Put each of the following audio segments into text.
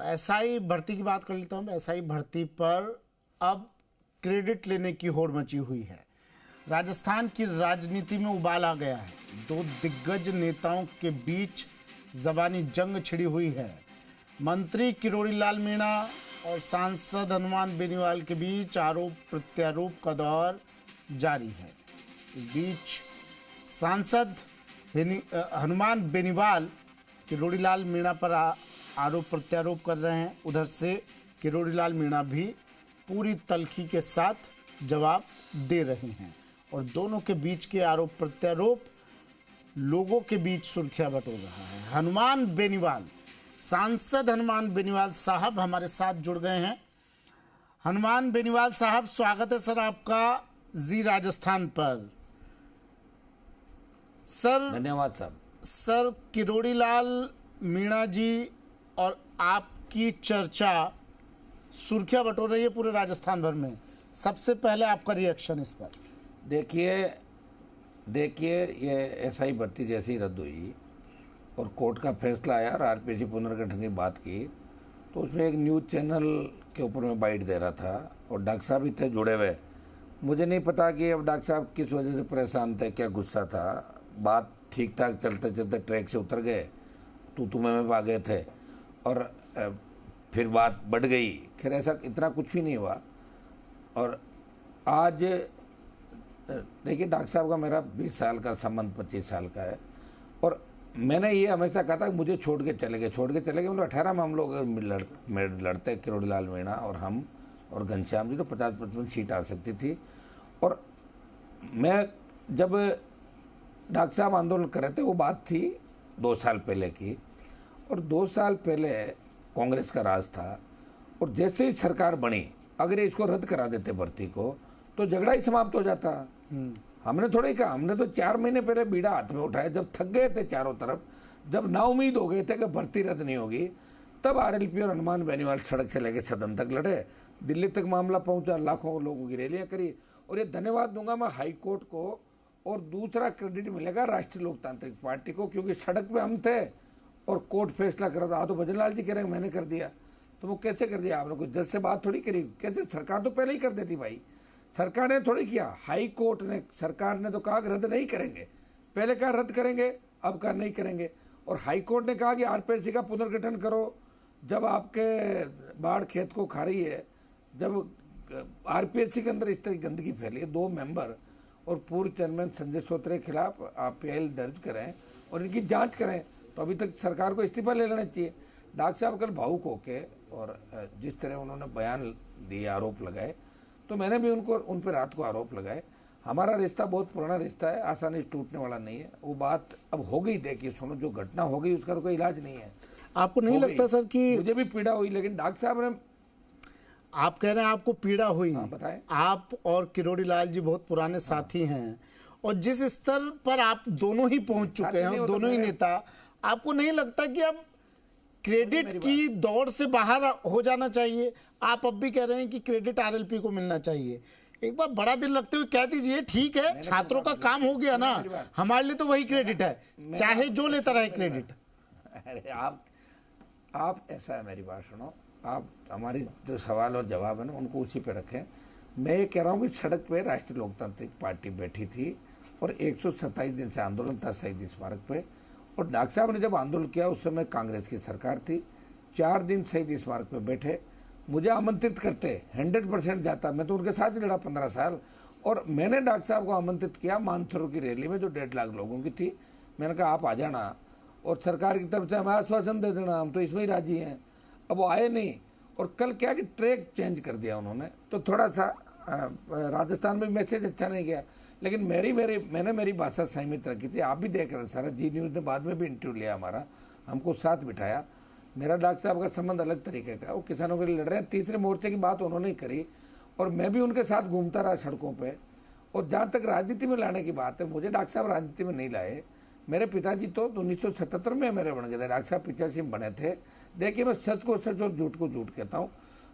SI भर्ती की बात कर लेता हूँ। एसआई भर्ती पर अब क्रेडिट लेने की होड़ मची हुई है। राजस्थान की राजनीति में उबाल आ गया है। दो दिग्गज नेताओं के बीच जबानी जंग छिड़ी हुई है। मंत्री किरोड़ी लाल मीणा और सांसद हनुमान बेनीवाल के बीच आरोप प्रत्यारोप का दौर जारी है। इस बीच सांसद हनुमान बेनीवाल किरोड़ी लाल मीणा पर आरोप प्रत्यारोप कर रहे हैं। उधर से किरोड़ी लाल मीणा भी पूरी तल्खी के साथ जवाब दे रहे हैं और दोनों के बीच के आरोप प्रत्यारोप लोगों के बीच सुर्खियां बटोर रहा है। हनुमान बेनीवाल, सांसद हनुमान बेनीवाल साहब हमारे साथ जुड़ गए हैं। हनुमान बेनीवाल साहब, स्वागत है सर आपका जी राजस्थान पर। सर धन्यवाद साहब। सर, किरोड़ी लाल मीणा जी और आपकी चर्चा सुर्खियां बटोर रही है पूरे राजस्थान भर में। सबसे पहले आपका रिएक्शन इस पर। देखिए ये एसआई भर्ती जैसे ही रद्द हुई और कोर्ट का फैसला आया और आरपीसी पुनर्गठन की बात की, तो उसमें एक न्यूज़ चैनल के ऊपर मैं बाइट दे रहा था और डॉक्टर साहब भी थे जुड़े हुए। मुझे नहीं पता कि अब डॉक्टर साहब किस वजह से परेशान थे, क्या गुस्सा था। बात ठीक ठाक चलते चलते ट्रैक से उतर गए, तू में आ गए थे और फिर बात बढ़ गई। खैर ऐसा इतना कुछ भी नहीं हुआ। और आज देखिए, डॉक्टर साहब का मेरा 20 साल का संबंध 25 साल का है और मैंने ये हमेशा कहा था मुझे छोड़ के चले गए मतलब 18 में हम लोग लड़ते, किरोड़ी लाल मीणा और हम और घनश्याम जी, तो 50-55 सीट आ सकती थी। और मैं जब डॉक्टर साहब आंदोलन कर रहे थे, वो बात थी 2 साल पहले की, और 2 साल पहले कांग्रेस का राज था और जैसे ही सरकार बनी, अगर इसको रद्द करा देते भर्ती को तो झगड़ा ही समाप्त हो जाता। हमने थोड़ा ही कहा, हमने तो 4 महीने पहले बीड़ा हाथ में उठाया, जब थक गए थे चारों तरफ, जब नाउमीद हो गए थे कि भर्ती रद्द नहीं होगी, तब आरएलपी और हनुमान बेनीवाल सड़क से लेकर सदन तक लड़े। दिल्ली तक मामला पहुंचा, लाखों लोगों की रैलियां करी। और ये धन्यवाद दूंगा मैं हाई कोर्ट को, और दूसरा क्रेडिट मिलेगा राष्ट्रीय लोकतांत्रिक पार्टी को, क्योंकि सड़क पे हम थे और कोर्ट फैसला कर रहा था। तो भजनलाल जी कह रहे हैं मैंने कर दिया, तो वो कैसे कर दिया? आपने कुछ जज से बात थोड़ी करी, कैसे? सरकार तो पहले ही कर देती भाई, सरकार ने थोड़ी किया। हाई कोर्ट ने, सरकार ने तो कहा कि रद्द नहीं करेंगे, पहले कहा रद्द करेंगे, अब कहा नहीं करेंगे। और हाई कोर्ट ने कहा कि आरपीएससी का पुनर्गठन करो। जब आपके बाढ़ खेत को खा रही है, जब आरपीएससी के अंदर इस तरह गंदगी फैली है, 2 मेंबर और पूर्व चेयरमैन संजय सोत्रे के खिलाफ आप पीआईएल दर्ज करें और इनकी जांच करें, तो अभी तक सरकार को इस्तीफा ले लेना चाहिए। डॉक्टर साहब कल भावुक होके और जिस तरह उन्होंने बयान दिए, आरोप लगाए, तो मैंने भी उन पर रात को आरोप लगाए। हमारा रिश्ता बहुत पुराना रिश्ता है, आसानी से टूटने वाला नहीं है। वो बात अब हो गई, देखिए सुनो, जो घटना हो गई उसका तो कोई इलाज नहीं है। आपको नहीं लगता सर कि मुझे भी पीड़ा हुई, लेकिन डॉक्टर साहब ने, आप कह रहे हैं आपको पीड़ा हुई? बताएं। आप और किरोड़ी लाल जी बहुत पुराने साथी हैं और जिस स्तर पर आप दोनों ही पहुंच चुके हैं, दोनों ही नेता, आपको नहीं लगता कि अब क्रेडिट की दौड़ से बाहर हो जाना चाहिए? आप अब भी कह रहे हैं कि क्रेडिट आरएलपी को मिलना चाहिए। एक बार बड़ा दिल रखते हुए कह दीजिए, ठीक है छात्रों का काम हो गया ना, हमारे लिए तो वही क्रेडिट है, चाहे जो लेता रहे क्रेडिट। अरे आप ऐसा है, मेरी बात सुनो, आप हमारी जो सवाल और जवाब है ना उनको उसी पे रखें। मैं ये कह रहा हूँ कि सड़क पे राष्ट्रीय लोकतांत्रिक पार्टी बैठी थी और 127 दिन से आंदोलन था शहीद स्मारक पे, और डॉक्टर साहब ने जब आंदोलन किया उस समय कांग्रेस की सरकार थी। 4 दिन शहीद स्मारक पे बैठे, मुझे आमंत्रित करते, 100% जाता। मैं तो उनके साथ ही लड़ा 15 साल, और मैंने डॉक्टर साहब को आमंत्रित किया मानसरोवर की रैली में जो 1.5 लाख लोगों की थी। मैंने कहा आप आ जाना और सरकार की तरफ से हमें आश्वासन दे देना, हम तो इसमें ही राजी हैं। अब वो आए नहीं, और कल क्या कि ट्रैक चेंज कर दिया उन्होंने, तो थोड़ा सा राजस्थान में मैसेज अच्छा नहीं गया। लेकिन मैंने मेरी भाषा संयमित रखी थी। आप भी देख रहे सारा, जी न्यूज़ ने बाद में भी इंटरव्यू लिया हमारा, हमको साथ बिठाया। मेरा डॉक्टर साहब का संबंध अलग तरीके का, वो किसानों के लिए लड़ रहे हैं। तीसरे मोर्चे की बात उन्होंने ही करी और मैं भी उनके साथ घूमता रहा सड़कों पे। और जहाँ तक राजनीति में लाने की बात है, मुझे डॉक्टर साहब राजनीति में नहीं लाए। मेरे पिताजी तो 1977 में मेरे बन गए थे, डॉक्टर साहब 85 में बने थे। देखिए मैं सच को सच और झूठ को झूठ कहता हूँ,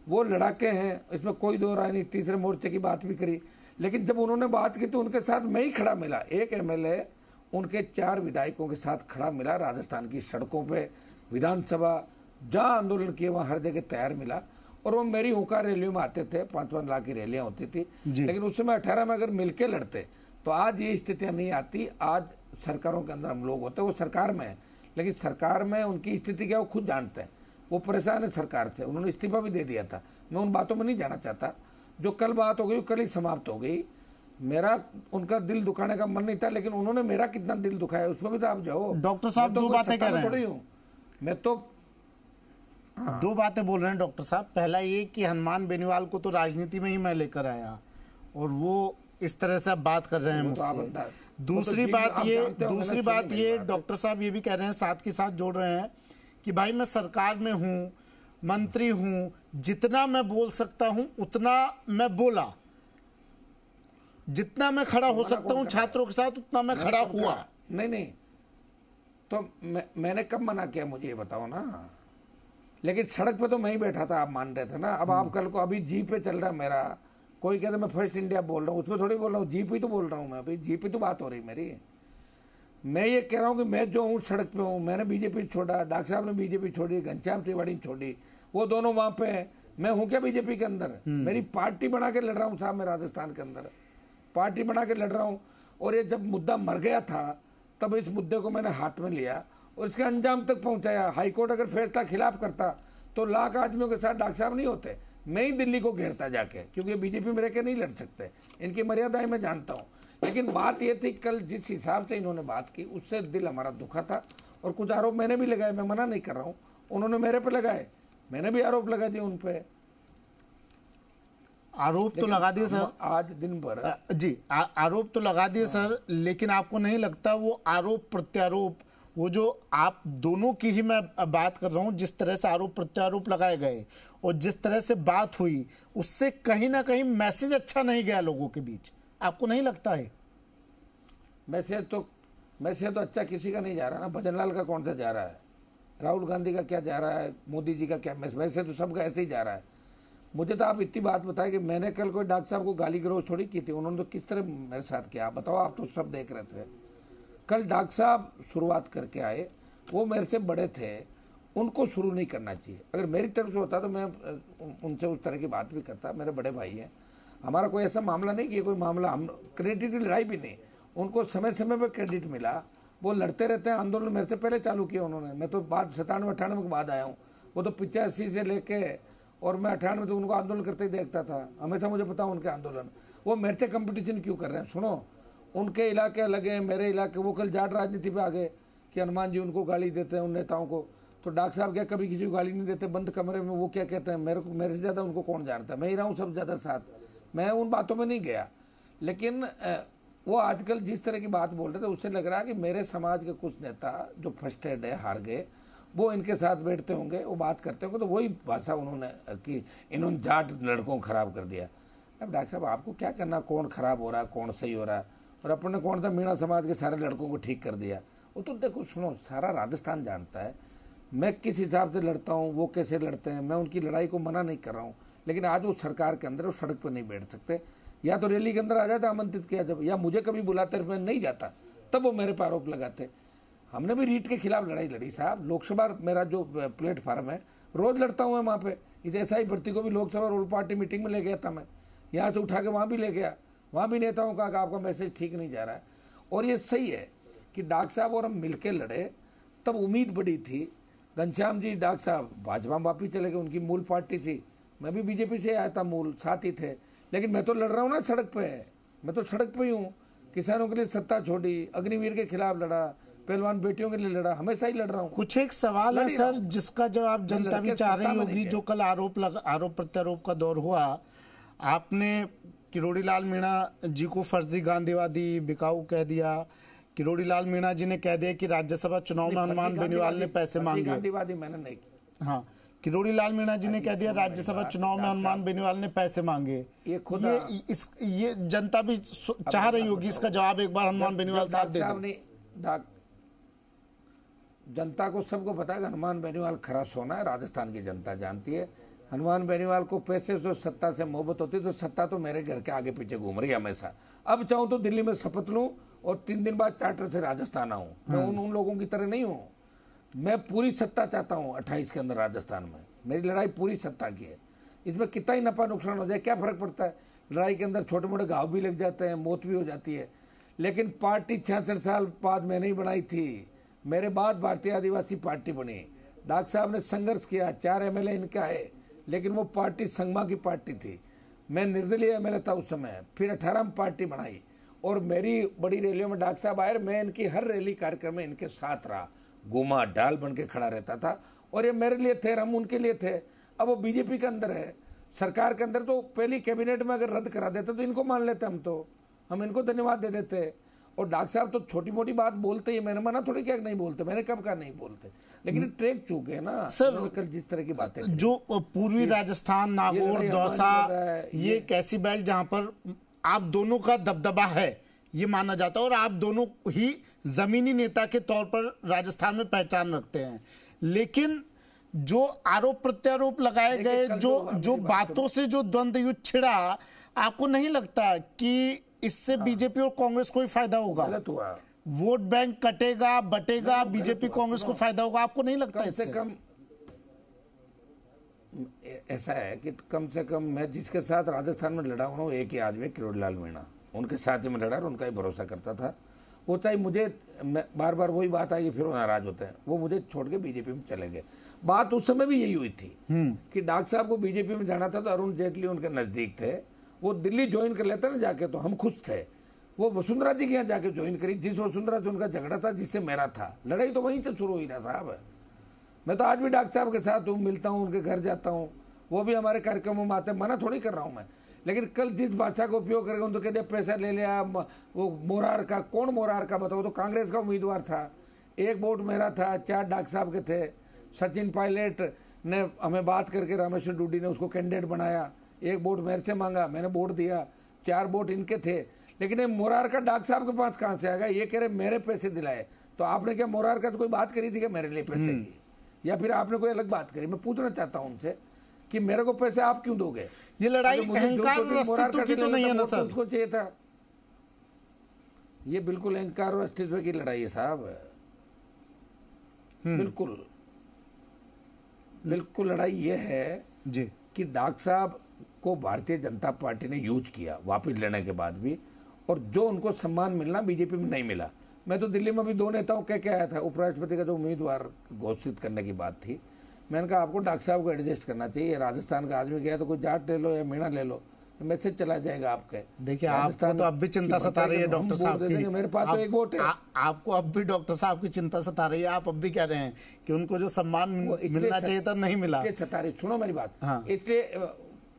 वो लड़ाके हैं, इसमें कोई दो राय नहीं। तीसरे मोर्चे की बात भी करी, लेकिन जब उन्होंने बात की तो उनके साथ मैं ही खड़ा मिला। एक एमएलए उनके 4 विधायकों के साथ खड़ा मिला राजस्थान की सड़कों पे, विधानसभा, जहाँ आंदोलन किए वहाँ हर जगह तैयार मिला। और वो मेरी हुकार रैलियों में आते थे, 5-5 लाख की रैलियां होती थी, लेकिन उस समय 18 में अगर मिलके लड़ते तो आज ये स्थितियां नहीं आती। आज सरकारों के अंदर हम लोग होते, वो सरकार में है, लेकिन सरकार में उनकी स्थिति क्या वो खुद जानते हैं, वो परेशान है सरकार से, उन्होंने इस्तीफा भी दे दिया था। मैं उन बातों में नहीं जाना चाहता, जो कल बात हो गई कल ही समाप्त हो गई। मेरा उनका दिल दुखाने का मन नहीं था, लेकिन उन्होंने मेरा कितना दिल दुखाया उसमें भी तो आप जाओ। डॉक्टर साहब दो बातें कह रहे हैं, मैं तो दो बातें बोल रहे हैं डॉक्टर साहब। पहला ये कि हनुमान बेनीवाल को तो राजनीति में ही मैं लेकर आया और वो इस तरह से आप बात कर रहे हैं मुझसे। दूसरी बात ये डॉक्टर साहब ये भी कह रहे हैं, साथ के साथ जोड़ रहे हैं कि भाई मैं सरकार में हूं, मंत्री हूं, जितना मैं बोल सकता हूं उतना मैं बोला, जितना मैं खड़ा हो सकता हूं छात्रों के साथ उतना मैं खड़ा हुआ। नहीं तो मैंने कब मना किया मुझे ये बताओ ना। लेकिन सड़क पे तो मैं ही बैठा था, आप मान रहे थे ना। अब आप कल को अभी जी पे चल रहा है मेरा, कोई कहता मैं फर्स्ट इंडिया बोल रहा हूँ, उसमें थोड़ी बोल रहा हूँ, जी पे तो बोल रहा हूँ मैं, अभी जी पे तो बात हो रही मेरी। मैं ये कह रहा हूँ कि मैं जो हूँ सड़क पे हूँ, मैंने बीजेपी छोड़ा, डॉक्टर साहब ने बीजेपी छोड़ी, घनश्याम तिवारी ने छोड़ी, वो दोनों वहां पे है। मैं हूँ क्या बीजेपी के अंदर? मेरी पार्टी बना के लड़ रहा हूँ साहब, मैं राजस्थान के अंदर पार्टी बना के लड़ रहा हूँ। और ये जब मुद्दा मर गया था तब इस मुद्दे को मैंने हाथ में लिया और इसके अंजाम तक पहुंचाया। हाईकोर्ट अगर फैसला खिलाफ करता तो लाख आदमियों के साथ डॉक्टर साहब नहीं होते, मैं ही दिल्ली को घेरता जाके, क्योंकि बीजेपी में रह के नहीं लड़ सकते, इनकी मर्यादाएं मैं जानता हूं। लेकिन बात यह थी कल जिस हिसाब से इन्होंने बात की उससे दिल हमारा दुखा था। और कुछ आरोप मैंने भी लगाए, मैं मना नहीं कर रहा हूं, उन्होंने मेरे पे लगाए, मैंने भी आरोप लगा दिए उन पे। आरोप तो लगा दिए सर, आज दिन भर जी आरोप तो लगा दिए सर, लेकिन आपको नहीं लगता वो आरोप प्रत्यारोप, वो जो आप दोनों की ही मैं बात कर रहा हूं, जिस तरह से आरोप प्रत्यारोप लगाए गए और जिस तरह से बात हुई, उससे कहीं ना कहीं मैसेज अच्छा नहीं गया लोगों के बीच, आपको नहीं लगता है? मैसेज तो अच्छा किसी का नहीं जा रहा ना। भजनलाल का कौन सा जा रहा है, राहुल गांधी का क्या जा रहा है, मोदी जी का क्या मैसेज? वैसे तो सबका ऐसे ही जा रहा है। मुझे तो आप इतनी बात बताए कि मैंने कल कोई डॉक्टर साहब को गाली गलौज थोड़ी की थी, उन्होंने तो किस तरह मेरे साथ किया आप बताओ, आप तो सब देख रहे थे। कल डॉक्टर साहब शुरुआत करके आए, वो मेरे से बड़े थे, उनको शुरू नहीं करना चाहिए। अगर मेरी तरफ से होता तो मैं उनसे उस तरह की बात भी करता, मेरे बड़े भाई हैं, हमारा कोई ऐसा मामला नहीं कि कोई मामला, हम क्रेडिट की लड़ाई भी नहीं, उनको समय समय पर क्रेडिट मिला, वो लड़ते रहते हैं। आंदोलन मेरे से पहले चालू किया उन्होंने, मैं तो बाद 97-98 के बाद आया हूँ, वो तो 85 से लेके और मैं 98 तो उनको आंदोलन करते ही देखता था, हमेशा मुझे पता उनके आंदोलन। वो मेरे से कंपटीशन क्यों कर रहे हैं? सुनो, उनके इलाके अलग हैं, मेरे इलाके, वो कल जाट राजनीति पे आ गए कि हनुमान जी उनको गाली देते हैं उन नेताओं को। तो डॉक्टर साहब क्या कभी किसी को गाली नहीं देते बंद कमरे में? वो क्या कहते हैं, मेरे से ज़्यादा उनको कौन जानता है, मैं ही रहा हूँ सब ज़्यादा साथ, मैं उन बातों में नहीं गया। लेकिन वो आजकल जिस तरह की बात बोल रहे थे उससे लग रहा है कि मेरे समाज के कुछ नेता जो फ्रस्ट्रेटेड है, हार गए, वो इनके साथ बैठते होंगे, वो बात करते होंगे, तो वही भाषा उन्होंने कि इन्होंने जाट लड़कों को खराब कर दिया। अब डॉक्टर साहब आपको क्या करना, कौन खराब हो रहा है, कौन सही हो रहा है? और अपने कौन सा मीणा समाज के सारे लड़कों को ठीक कर दिया? वो तो देखो सुनो, सारा राजस्थान जानता है मैं किस हिसाब से लड़ता हूँ, वो कैसे लड़ते हैं। मैं उनकी लड़ाई को मना नहीं कर रहा हूँ, लेकिन आज वो सरकार के अंदर वो सड़क पर नहीं बैठ सकते। या तो रैली के अंदर आ जाता, आमंत्रित किया जब, या मुझे कभी बुलाते मैं नहीं जाता, तब वो मेरे पर आरोप लगाते। हमने भी रीट के खिलाफ लड़ाई लड़ी साहब। लोकसभा मेरा जो प्लेटफार्म है, रोज लड़ता हूँ मैं वहाँ पे। इस एसआई भर्ती को भी लोकसभा रोल पार्टी मीटिंग में ले गया था मैं, यहाँ से उठा के वहाँ भी ले गया, वहाँ भी नेताओं का आपका मैसेज ठीक नहीं जा रहा है। और ये सही है कि डॉक्टर साहब और हम मिलकर लड़े, तब उम्मीद बड़ी थी। घनश्याम जी डॉक्टर साहब भाजपा में वापिस चले गए, उनकी मूल पार्टी थी, मैं भी बीजेपी से आया था, मूल साथ ही थे। लेकिन मैं तो लड़ रहा हूँ ना सड़क पे, मैं तो सड़क पे ही हूँ। किसानों के लिए सत्ता छोड़ी, अग्निवीर के खिलाफ लड़ा, पहलवान बेटियों के लिए लड़ा, हमेशा ही लड़ रहा हूँ। कुछ एक सवाल है सर जिसका जवाब जनता भी चाह रही होगी। जो कल आरोप प्रत्यारोप का दौर हुआ, आपने किरोड़ी लाल मीणा जी को फर्जी गांधीवादी बिकाऊ कह दिया। किरोड़ी लाल मीणा जी ने कह दिया कि राज्यसभा चुनाव में हनुमान बेनीवाल ने पैसे मांगे। गांधीवादी मैंने नहीं किया। हाँ, किरोड़ी लाल मीणा जी ने कह दिया राज्यसभा चुनाव में हनुमान बेनीवाल ने पैसे मांगे। ये जनता भी चाह रही होगी, इसका जवाब एक बार हनुमान बेनीवाल साहब दे दें। जनता को सबको पता है कि हनुमान बेनीवाल खरा सोना है, राजस्थान की जनता जानती है। हनुमान बेनीवाल को पैसे से, सत्ता से मोहब्बत होती, तो सत्ता तो मेरे घर के आगे पीछे घूम रही है हमेशा। अब चाहूं तो दिल्ली में शपथ लूं और 3 दिन बाद चार्टर से राजस्थान आऊं, मैं उन लोगों की तरह नहीं हूं। मैं पूरी सत्ता चाहता हूँ 28 के अंदर राजस्थान में। मेरी लड़ाई पूरी सत्ता की है। इसमें कितना ही नफा नुकसान हो जाए क्या फर्क पड़ता है। लड़ाई के अंदर छोटे मोटे घाव भी लग जाते हैं, मौत भी हो जाती है। लेकिन पार्टी 66 साल बाद मैंने ही बनाई थी। मेरे बाद भारतीय आदिवासी पार्टी बनी। डॉक्टर साहब ने संघर्ष किया, 4 MLA इनके आए, लेकिन वो पार्टी संगमा की पार्टी थी। मैं निर्दलीय MLA था उस समय। फिर 18 में पार्टी बनाई और मेरी बड़ी रैलियों में डॉक्टर साहब आए। मैं इनकी हर रैली कार्यक्रम में इनके साथ रहा, गुमा ढाल बन के खड़ा रहता था। और ये मेरे लिए थे, हम उनके लिए थे। अब वो बीजेपी के अंदर है, सरकार के अंदर, तो पहली कैबिनेट में अगर रद्द करा देते तो इनको मान लेते, हम इनको धन्यवाद दे देते। और डॉक्टर साहब तो छोटी मोटी बात बोलते ही, मैंने मना थोड़ी क्या नहीं बोलते, मैंने कब कहा नहीं बोलते, लेकिन ट्रैक चूक है ना सर। कल जिस तरह की बातें जो पूर्वी राजस्थान, नागौर, दौसा, ये एक ऐसी बेल्ट जहां पर आप दोनों का दबदबा है ये माना जाता है और आप दोनों ही जमीनी नेता के तौर पर राजस्थान में पहचान रखते हैं। लेकिन जो आरोप प्रत्यारोप लगाए गए, जो बातों से जो द्वंद्व युद्ध छिड़ा, आपको नहीं लगता कि इससे बीजेपी और कांग्रेस को ही फायदा होगा? गलत हुआ, वोट बैंक कटेगा, बटेगा, बीजेपी कांग्रेस को फायदा होगा, आपको नहीं लगता? कम से कम ऐसा है कि कम से कम मैं जिसके साथ राजस्थान में लड़ा हूँ एक ही आदमी, किरोड़ीलाल मीणा, उनके साथ ही मैं लड़ा और उनका ही भरोसा करता था। वो चाहे मुझे, बार बार वही बात आई, फिर वो नाराज होते हैं, वो मुझे छोड़ के बीजेपी में चले गए। बात उस समय भी यही हुई थी कि डॉक्टर साहब को बीजेपी में जाना था, तो अरुण जेटली उनके नजदीक थे, वो दिल्ली ज्वाइन कर लेते ना जाके, तो हम खुश थे। वो वसुंधरा जी के यहाँ जाके ज्वाइन करी, जिस वसुंधरा से उनका झगड़ा था, जिससे मेरा था। लड़ाई तो वहीं से शुरू हुई ना साहब। मैं तो आज भी डॉक्टर साहब के साथ हूँ, मिलता हूँ, उनके घर जाता हूँ, वो भी हमारे कार्यक्रमों में आते हैं, मना थोड़ी कर रहा हूँ मैं। लेकिन कल जिस भाषा का उपयोग करके उनको कहते पैसा ले लिया, वो मोरार का, कौन मोरार का बताओ, तो कांग्रेस का उम्मीदवार था, एक वोट मेरा था, 4 डॉक्टर साहब के थे। सचिन पायलट ने हमें बात करके रामेश्वर डूडी ने उसको कैंडिडेट बनाया, एक वोट मेरे से मांगा, मैंने वोट दिया, 4 वोट इनके थे। लेकिन ये मोरार का डॉक्टर साहब के पास कहाँ से आएगा? ये कह रहे मेरे पैसे दिलाए। तो आपने क्या मोरार का तो कोई बात करी थी क्या मेरे लिए पैसे की, या फिर आपने कोई अलग बात करी? मैं पूछना चाहता हूं उनसे कि मेरे को पैसे आप क्यों दोगे? ये लड़ाई अहंकार और अस्तित्व की तो नहीं है ना सर? उसको चाहिए था। ये बिल्कुल अहंकार और अस्तित्व की लड़ाई है साहब, बिल्कुल बिल्कुल लड़ाई ये है जी कि डॉक्टर साहब को भारतीय जनता पार्टी ने यूज किया वापस लेने के बाद भी, और जो उनको सम्मान मिलना बीजेपी में नहीं मिला। मैं तो दिल्ली में भी 2 नेताओं कह के आया था, उपराष्ट्रपति का जो उम्मीदवार घोषित करने की बात थी, मैंने कहा आपको डॉक्टर साहब को एडजस्ट करना चाहिए। राजस्थान का आदमी गया तो कोई जाट ले लो या मीणा ले लो, मैसेज चला जाएगा आपके। देखिए आपको तो अब भी चिंता सता रही है डॉक्टर साहब की, मेरे पास तो एक वोट है। आपको अब भी डॉक्टर साहब की चिंता सता रही है, आप अब भी कह रहे हैं कि उनको जो सम्मान मिलना चाहिए था नहीं मिला। सता रही, सुनो मेरी बात। हाँ। इसलिए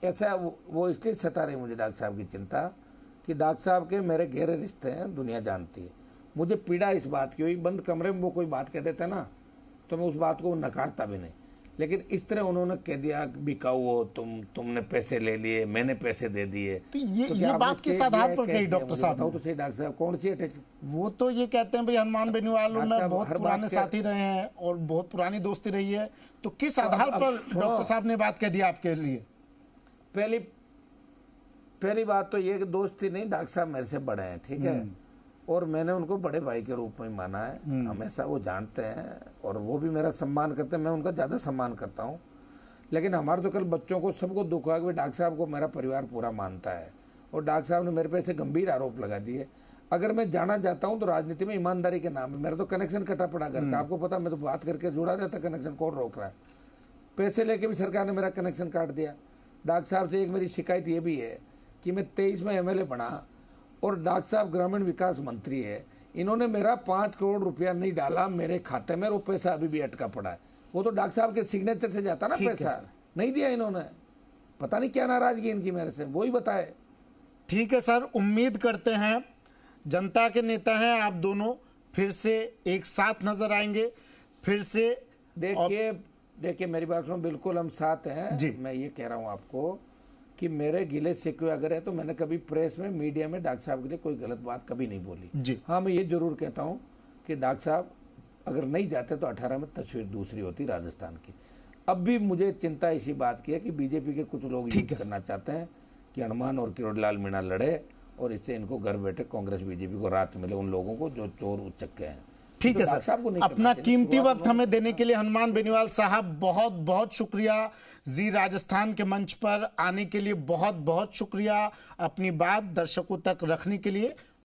ऐसा वो इसलिए सता रही मुझे डॉक्टर साहब की चिंता कि डॉक्टर साहब के मेरे गहरे रिश्ते हैं, दुनिया जानती है। मुझे पीड़ा इस बात की हुई, बंद कमरे में वो कोई बात कह देता ना तो मैं उस बात को नकारता भी नहीं, लेकिन इस तरह उन्होंने कह दिया बिकाऊ हो तुमने पैसे ले लिए, मैंने पैसे दे दिए। तो ये बात किस आधार पर कही डॉक्टर साहब? तो सही डॉक्टर साहब कौन सी अटैच? वो तो ये कहते हैं भाई हनुमान बेनीवाल में बहुत पुराने साथी रहे हैं और बहुत पुरानी दोस्ती रही है, तो किस आधार पर डॉक्टर साहब ने बात कह दी आपके लिए? पहली बात तो ये कि दोस्ती नहीं, डॉक्टर साहब मेरे से बड़े हैं, ठीक है, और मैंने उनको बड़े भाई के रूप में माना है हमेशा। वो जानते हैं और वो भी मेरा सम्मान करते हैं, मैं उनका ज़्यादा सम्मान करता हूँ। लेकिन हमारे तो कल बच्चों को सबको दुख हुआ कि डॉक्टर साहब को मेरा परिवार पूरा मानता है, और डॉक्टर साहब ने मेरे पे ऐसे गंभीर आरोप लगा दिए। अगर मैं जाना चाहता हूँ तो राजनीति में ईमानदारी के नाम है। मेरा तो कनेक्शन कटा पड़ा घर का, आपको पता, मैं तो बात करके जुड़ा रहता, कनेक्शन कौन रोक रहा है? पैसे लेके भी सरकार ने मेरा कनेक्शन काट दिया। डॉक्टर साहब से एक मेरी शिकायत ये भी है कि मैं 23 में MLA बना और डॉक्टर साहब ग्रामीण विकास मंत्री है, इन्होंने मेरा 5 करोड़ रुपया नहीं डाला मेरे खाते में, और वो पैसा अभी भी अटका पड़ा है। वो तो डॉक्टर साहब के सिग्नेचर से जाता ना पैसा, नहीं दिया इन्होंने। पता नहीं क्या नाराजगी इनकी मेरे से, वो ही बताए। ठीक है सर, उम्मीद करते हैं जनता के नेता हैं आप दोनों, फिर से एक साथ नजर आएंगे, फिर से। देखिए मेरी बात सुनो, बिल्कुल हम साथ हैं जी। मैं ये कह रहा हूँ आपको कि मेरे गिले शिकवे अगर है तो मैंने कभी प्रेस में, मीडिया में डॉक्टर साहब के लिए कोई गलत बात कभी नहीं बोली जी। हाँ, मैं ये जरूर कहता हूँ कि डॉक्टर साहब अगर नहीं जाते तो 18 में तस्वीर दूसरी होती राजस्थान की। अब भी मुझे चिंता इसी बात की है कि बीजेपी के कुछ लोग ये करना चाहते हैं कि हनुमान और किरोड़ीलाल मीणा लड़े और इससे इनको घर बैठे कांग्रेस बीजेपी को रात मिले, उन लोगों को जो चोर उचक्के हैं। ठीक है डॉक्टर साहब को सर, नहीं अपना करना चाहिए। कीमती शुरुआत वक्त हमें देने के लिए हनुमान बेनीवाल साहब बहुत बहुत शुक्रिया। जी राजस्थान के मंच पर आने के लिए बहुत बहुत शुक्रिया, अपनी बात दर्शकों तक रखने के लिए।